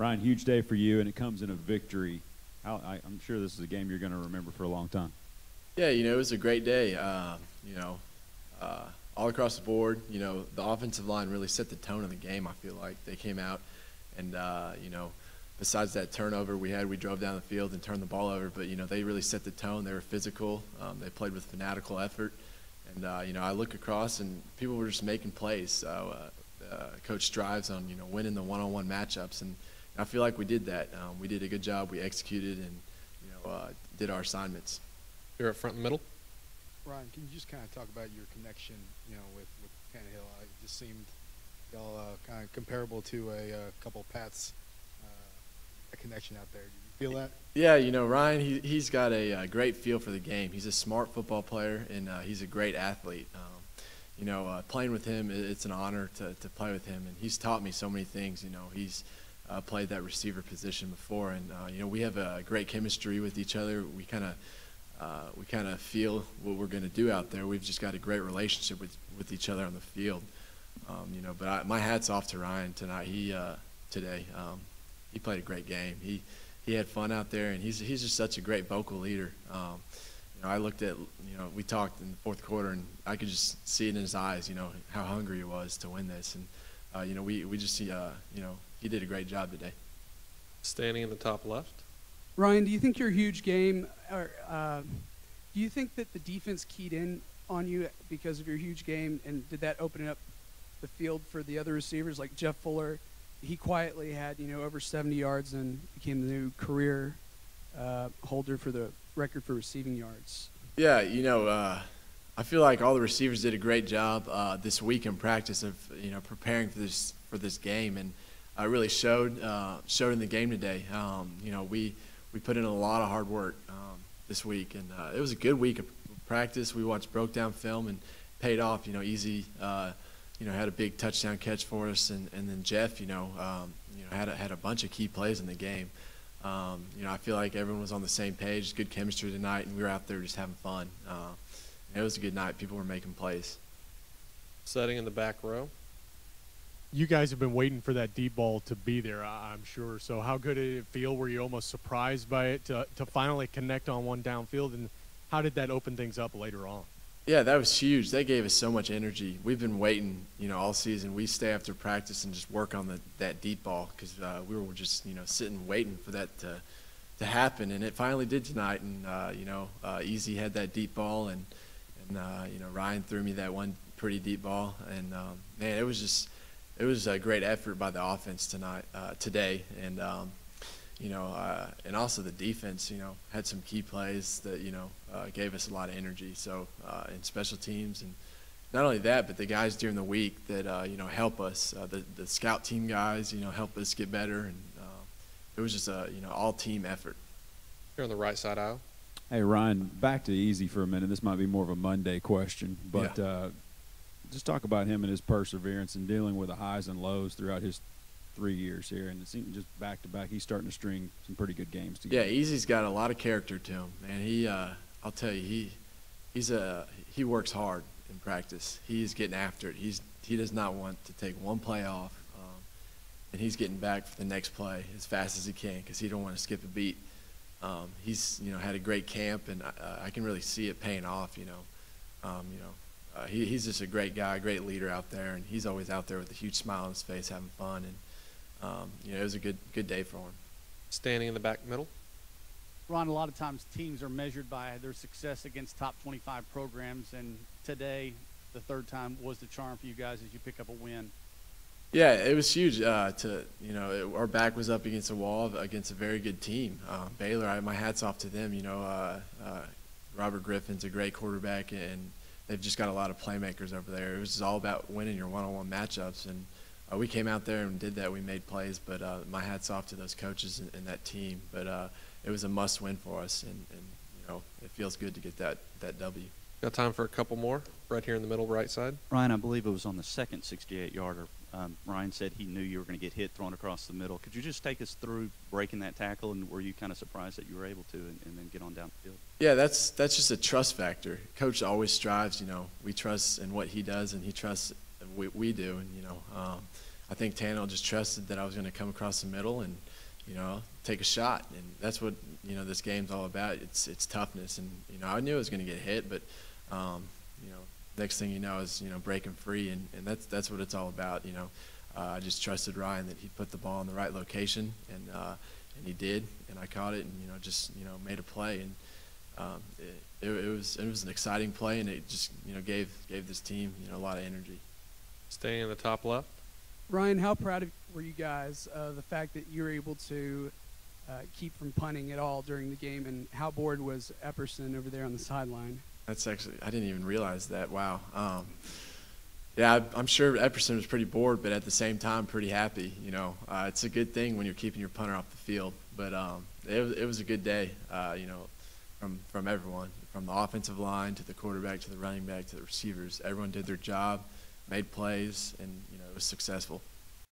Ryan, huge day for you, and it comes in a victory. I'm sure this is a game you're going to remember for a long time. Yeah, it was a great day. All across the board, the offensive line really set the tone of the game, I feel like. They came out and, besides that turnover we had, we drove down the field and turned the ball over. But, they really set the tone. They were physical. They played with fanatical effort. And, I look across and people were just making plays. Coach strives on, winning the one-on-one matchups. And I feel like we did that. We did a good job. We executed and, did our assignments. You're up front and middle. Ryan, can you just kind of talk about your connection, with Tannehill? It just seemed y'all kind of comparable to a couple Pats, a connection out there. Do you feel that? Yeah, Ryan, he's got a great feel for the game. He's a smart football player, and he's a great athlete. Playing with him, it's an honor to play with him, and he's taught me so many things. He's played that receiver position before, and we have a great chemistry with each other. We kind of feel what we're going to do out there. We've just got a great relationship with each other on the field. But my hat's off to Ryan tonight. Today he played a great game. He had fun out there, and he's just such a great vocal leader. I looked at, we talked in the fourth quarter, and I could just see it in his eyes, how hungry he was to win this. And, we just see, he did a great job today. Standing in the top left. Ryan, do you think your huge game, or do you think that the defense keyed in on you because of your huge game, and did that open up the field for the other receivers like Jeff Fuller? He quietly had, over 70 yards and became the new career holder for the record for receiving yards. Yeah, I feel like all the receivers did a great job this week in practice of, preparing for this game, and I really showed in the game today. We put in a lot of hard work this week, and it was a good week of practice. We watched broke down film and paid off. Easy, had a big touchdown catch for us, and then Jeff, had a bunch of key plays in the game. I feel like everyone was on the same page, good chemistry tonight, and we were out there just having fun. It was a good night. People were making plays. Setting in the back row. You guys have been waiting for that deep ball to be there, I'm sure. So how good did it feel? Were you almost surprised by it to finally connect on one downfield? And how did that open things up later on? Yeah, that was huge. They gave us so much energy. We've been waiting, all season. We stay after practice and just work on that deep ball because we were just, sitting waiting for that to happen. And it finally did tonight. And, Easy had that deep ball, and Ryan threw me that one pretty deep ball. And, man, it was a great effort by the offense today, and and also the defense, had some key plays that gave us a lot of energy. So in special teams, and not only that, but the guys during the week that help us, the scout team guys, help us get better, and it was just a all team effort. Here on the right side aisle. Hey Ryan, back to Easy for a minute. This might be more of a Monday question, but. Yeah. Just talk about him and his perseverance and dealing with the highs and lows throughout his 3 years here. And it seemed just back to back, he's starting to string some pretty good games together. Yeah, Easy's got a lot of character to him, man. I'll tell you, he works hard in practice. He's getting after it. He does not want to take one play off, and he's getting back for the next play as fast as he can because he don't want to skip a beat. He's had a great camp, and I can really see it paying off. He's just a great guy, a great leader out there, and he's always out there with a huge smile on his face, having fun, and it was a good day for him. Standing in the back middle. Ron, a lot of times teams are measured by their success against top 25 programs, and today, the third time, was the charm for you guys as you pick up a win. Yeah, it was huge. Our back was up against a wall against a very good team. Baylor, my hat's off to them. Robert Griffin's a great quarterback, and they've just got a lot of playmakers over there. It was just all about winning your one-on-one matchups, and we came out there and did that. We made plays, but my hat's off to those coaches and that team. But it was a must-win for us, and it feels good to get that W. Got time for a couple more right here in the middle right side. Ryan, I believe it was on the second 68-yarder. Ryan said he knew you were going to get hit thrown across the middle. Could you just take us through breaking that tackle, and were you kind of surprised that you were able to and then get on down the field? Yeah, that's just a trust factor. Coach always strives, we trust in what he does, and he trusts what we do. And, I think Tannehill just trusted that I was going to come across the middle and, you know, take a shot. And that's what, you know, this game's all about. It's toughness. And, you know, I knew I was going to get hit, but, you know, next thing you know is, you know, breaking free. And that's what it's all about, you know. I just trusted Ryan that he'd put the ball in the right location, and he did, and I caught it, and, you know, just, you know, made a play. And it was an exciting play, and it just, you know, gave this team, you know, a lot of energy. Staying in the top left. Ryan, how proud were you guys of the fact that you were able to keep from punting at all during the game, and how bored was Epperson over there on the sideline? That's actually, I didn't even realize that. Wow. Yeah, I'm sure Epperson was pretty bored, but at the same time, pretty happy. You know, it's a good thing when you're keeping your punter off the field. But it was a good day. You know, from everyone, from the offensive line to the quarterback to the running back to the receivers. Everyone did their job, made plays, and, you know, it was successful.